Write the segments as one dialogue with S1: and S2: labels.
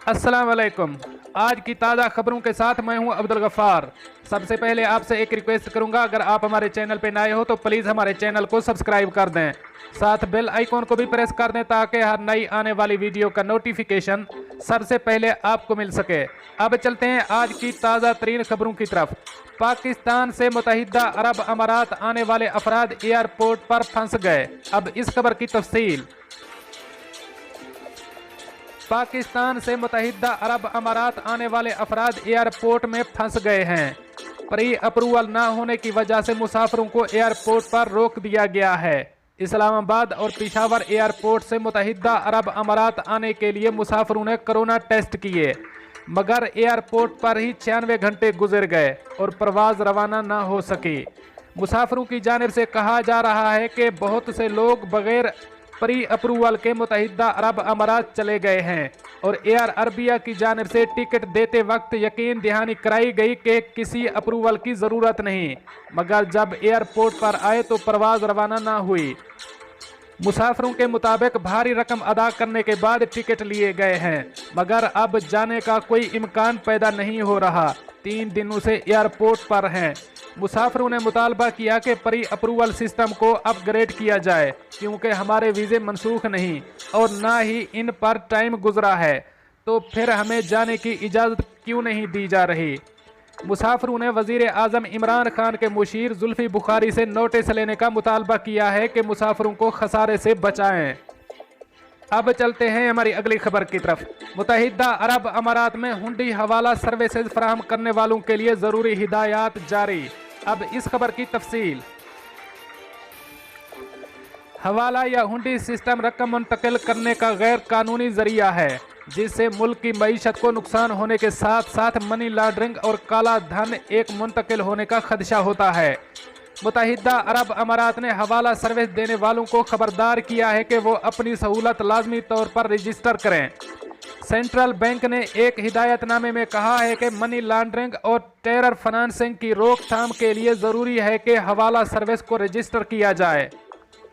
S1: अस्सलाम वालेकुम। आज की ताज़ा खबरों के साथ मैं हूं अब्दुल गफ्फार। सबसे पहले आपसे एक रिक्वेस्ट करूंगा, अगर आप हमारे चैनल पे नए हो तो प्लीज़ हमारे चैनल को सब्सक्राइब कर दें, साथ बेल आइकॉन को भी प्रेस कर दें ताकि हर नई आने वाली वीडियो का नोटिफिकेशन सबसे पहले आपको मिल सके। अब चलते हैं आज की ताज़ा तरीन खबरों की तरफ। पाकिस्तान से मुत्तहिदा अरब अमारात आने वाले अफराद एयरपोर्ट पर फंस गए। अब इस खबर की तफसील। पाकिस्तान से मुत्तहिदा अरब अमारात आने वाले अफराद एयरपोर्ट में फंस गए हैं। प्री अप्रूवल न होने की वजह से मुसाफिरों को एयरपोर्ट पर रोक दिया गया है। इस्लामाबाद और पेशावर एयरपोर्ट से मुत्तहिदा अरब अमारात आने के लिए मुसाफिरों ने कोरोना टेस्ट किए, मगर एयरपोर्ट पर ही 96 घंटे गुजर गए और परवाज़ रवाना न हो सकी। मुसाफिरों की जानिब से कहा जा रहा है कि बहुत से लोग बगैर प्री अप्रूवल के मुत्तहिदा अरब अमारात चले गए हैं और एयर अरबिया की जानिब से टिकट देते वक्त यकीन दहानी कराई गई कि किसी अप्रूवल की ज़रूरत नहीं, मगर जब एयरपोर्ट पर आए तो परवाज़ रवाना ना हुई। मुसाफिरों के मुताबिक भारी रकम अदा करने के बाद टिकट लिए गए हैं, मगर अब जाने का कोई इम्कान पैदा नहीं हो रहा। 3 दिनों से एयरपोर्ट पर हैं। मुसाफिरों ने मुतालबा किया कि प्री अप्रूवल सिस्टम को अपग्रेड किया जाए, क्योंकि हमारे वीज़े मनसूख नहीं और ना ही इन पर टाइम गुजरा है, तो फिर हमें जाने की इजाज़त क्यों नहीं दी जा रही। मुसाफिरों ने वज़ीर आज़म इमरान खान के मुशीर जुल्फ़ी बुखारी से नोटिस लेने का मुतालबा किया है कि मुसाफिरों को खसारे से बचाएं। अब चलते हैं हमारी अगली खबर की तरफ। मुत्तहिदा अरब अमारात में हुंडी हवाला सर्विसेज फराहम करने वालों के लिए ज़रूरी हिदायत जारी। अब इस खबर की तफसील। हवाला या हुंडी सिस्टम रकम मुंतकिल करने का गैर कानूनी जरिया है, जिससे मुल्क की मईशत को नुकसान होने के साथ साथ मनी लॉन्ड्रिंग और काला धन एक मुंतकिल होने का खदशा होता है। मुत्तहिदा अरब अमारात ने हवाला सर्विस देने वालों को खबरदार किया है कि वो अपनी सहूलत लाजमी तौर पर रजिस्टर करें। सेंट्रल बैंक ने एक हिदायतनामे में कहा है कि मनी लॉन्ड्रिंग और टेरर फाइनेंसिंग की रोकथाम के लिए ज़रूरी है कि हवाला सर्विस को रजिस्टर किया जाए।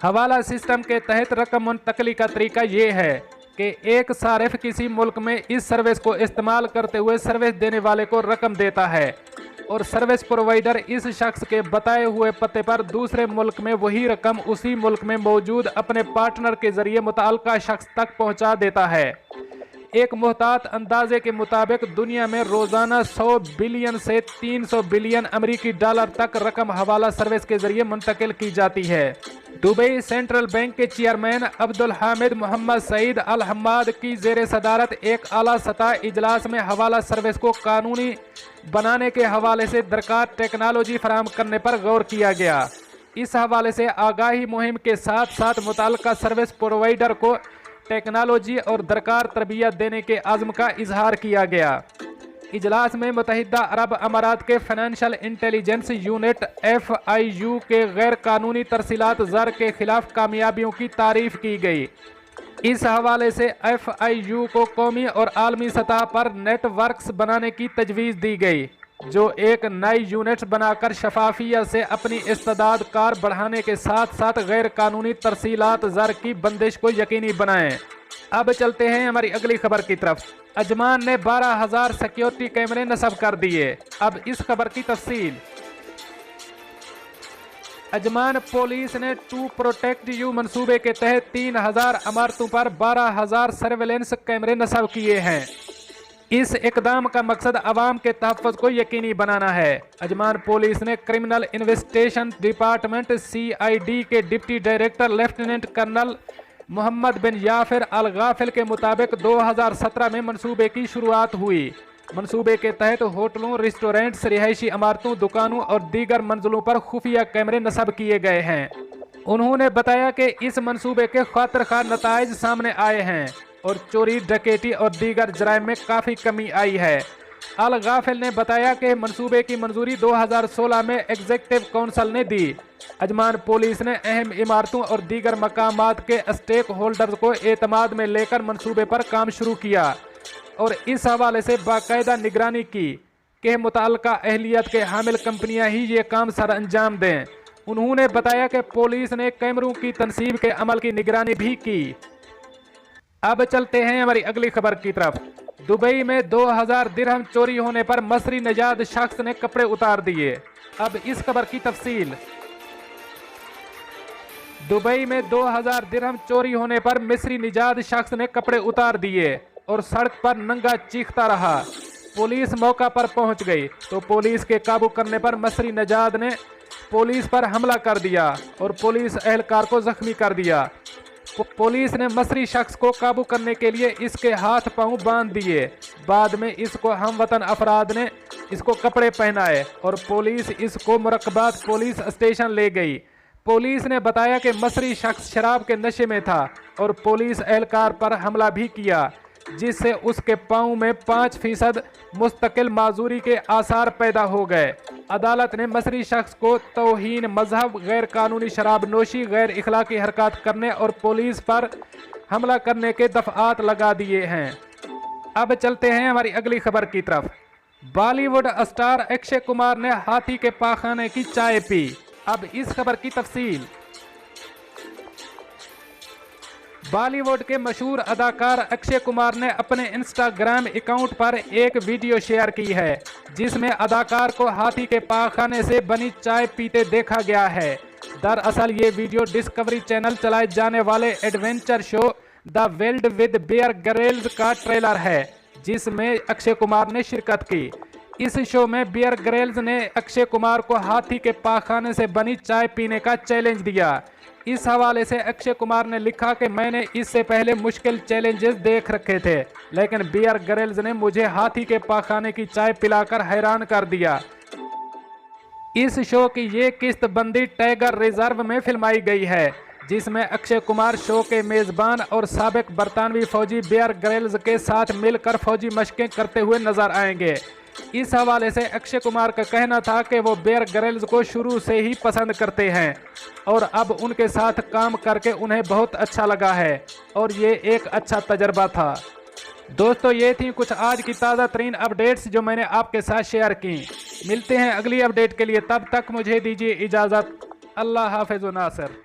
S1: हवाला सिस्टम के तहत रकम मुंतकली का तरीका ये है कि एक सारिफ किसी मुल्क में इस सर्विस को इस्तेमाल करते हुए सर्विस देने वाले को रकम देता है और सर्विस प्रोवाइडर इस शख्स के बताए हुए पते पर दूसरे मुल्क में वही रकम उसी मुल्क में मौजूद अपने पार्टनर के जरिए मुतल्लिका शख्स तक पहुंचा देता है। एक मुहतात अंदाजे के मुताबिक दुनिया में रोज़ाना 100 बिलियन से 300 बिलियन अमेरिकी डॉलर तक रकम हवाला सर्विस के जरिए मुंतकिल की जाती है। दुबई सेंट्रल बैंक के चेयरमैन अब्दुल हामिद मोहम्मद सईद अल हम्माद की ज़ेर सदारत एक आला सतह इजलास में हवाला सर्विस को कानूनी बनाने के हवाले से दरकार टेक्नोलॉजी फराहम करने पर गौर किया गया। इस हवाले से आगाही मुहिम के साथ साथ मुतल्लिका सर्विस प्रोवाइडर को टेक्नोलॉजी और दरकार तरबियत देने के आज़म का इजहार किया गया। इजलास में मुत्तहिदा अरब अमारात के फाइनेंशियल इंटेलिजेंस यूनिट FIU के गैर कानूनी तरसीलात ज़र के खिलाफ कामयाबियों की तारीफ की गई। इस हवाले से FIU को कौमी और आलमी सतह पर नेटवर्क्स बनाने की तजवीज़ दी गई, जो एक नई यूनिट बनाकर शफाफियत से अपनी इस्तेदाद कार बढ़ाने के साथ साथ गैर कानूनी तरसीलात ज़र की बंदिश को यकीनी बनाएं। अब चलते हैं हमारी अगली खबर की तरफ। अजमान ने 12,000 सिक्योरिटी कैमरे नस्ब कर दिए। अब इस खबर की तफसील। अजमान पुलिस ने टू प्रोटेक्ट यू मंसूबे के तहत 3,000 इमारतों पर 12,000 सर्वेलेंस कैमरे नस्ब किए हैं। इस इकदाम का मकसद अवाम के तहफ़्फ़ुज़ को यकीनी बनाना है। अजमान पुलिस ने क्रिमिनल इन्वेस्टिगेशन डिपार्टमेंट CID के deputy director lieutenant colonel Mohammed bin Yafir Al Ghafil के मुताबिक 2017 में मंसूबे की शुरुआत हुई। मंसूबे के तहत होटलों, रेस्टोरेंट्स, रिहायशी इमारतों, दुकानों और दीगर मंजिलों पर खुफिया कैमरे नस्ब किए गए हैं। उन्होंने बताया कि इस मंसूबे के खातिर-खा नताइज सामने आए हैं और चोरी, डकैती और दीगर जराइम में काफ़ी कमी आई है। अल गाफिल ने बताया कि मंसूबे की मंजूरी 2016 में एग्जीक्यूटिव काउंसिल ने दी। अजमान पुलिस ने अहम इमारतों और दीगर मकामात के स्टेक होल्डर्स को एतमाद में लेकर मंसूबे पर काम शुरू किया और इस हवाले से बाकायदा निगरानी की कि मुतल्लिका अहलियत के हामिल कंपनियां ही ये काम सर अंजाम दें। उन्होंने बताया कि पुलिस ने कैमरों की तनसीब के अमल की निगरानी भी की। अब चलते हैं हमारी अगली खबर की तरफ। दुबई में 2000 दिरहम चोरी होने पर मसरी निजात शख्स ने कपड़े उतार दिए। अब इस खबर की तफसील। दुबई में 2000 दिरहम चोरी होने पर मिस्री निजात शख्स ने कपड़े उतार दिए और सड़क पर नंगा चीखता रहा। पुलिस मौका पर पहुंच गई तो पुलिस के काबू करने पर मसरी निजात ने पुलिस पर हमला कर दिया और पुलिस एहलकार को जख्मी कर दिया। पुलिस ने मसरी शख्स को काबू करने के लिए इसके हाथ पांव बांध दिए। बाद में इसको हमवतन अफराद ने इसको कपड़े पहनाए और पुलिस इसको मुरक्काबाद पुलिस स्टेशन ले गई। पुलिस ने बताया कि मसरी शख्स शराब के नशे में था और पुलिस एहलकार पर हमला भी किया, जिससे उसके पांव में 5% मुस्तकिल माजूरी के आसार पैदा हो गए। अदालत ने मसरी शख्स को तौहीन मजहब, गैर कानूनी शराब नोशी, गैर इखलाकी हरकत करने और पुलिस पर हमला करने के दफात लगा दिए हैं। अब चलते हैं हमारी अगली खबर की तरफ। बॉलीवुड स्टार अक्षय कुमार ने हाथी के पाखाने की चाय पी। अब इस खबर की तफसील। बॉलीवुड के मशहूर अदाकार अक्षय कुमार ने अपने इंस्टाग्राम अकाउंट पर एक वीडियो शेयर की है, जिसमें अदाकार को हाथी के पाखाने से बनी चाय पीते देखा गया है। दरअसल ये वीडियो डिस्कवरी चैनल चलाए जाने वाले adventure show the wild with Bear Grylls का ट्रेलर है, जिसमें अक्षय कुमार ने शिरकत की। इस शो में बियर ग्रिल्स ने अक्षय कुमार को हाथी के पाखाने से बनी चाय पीने का चैलेंज दिया। इस हवाले से अक्षय कुमार ने लिखा कि मैंने इससे पहले मुश्किल चैलेंजेस देख रखे थे, लेकिन बियर ग्रिल्स ने मुझे हाथी के पाखाने की चाय पिलाकर हैरान कर दिया। इस शो की ये किस्त बंदी टाइगर रिजर्व में फिल्माई गई है, जिसमें अक्षय कुमार शो के मेजबान और साबिक बरतानवी फौजी बियर ग्रिल्स के साथ मिलकर फौजी मशकें करते हुए नजर आएंगे। इस हवाले से अक्षय कुमार का कहना था कि वो बियर ग्रिल्स को शुरू से ही पसंद करते हैं और अब उनके साथ काम करके उन्हें बहुत अच्छा लगा है और ये एक अच्छा तजर्बा था। दोस्तों, ये थी कुछ आज की ताज़ा तरीन अपडेट्स जो मैंने आपके साथ शेयर की। मिलते हैं अगली अपडेट के लिए, तब तक मुझे दीजिए इजाज़त। अल्लाह हाफ़िज़ व नासिर।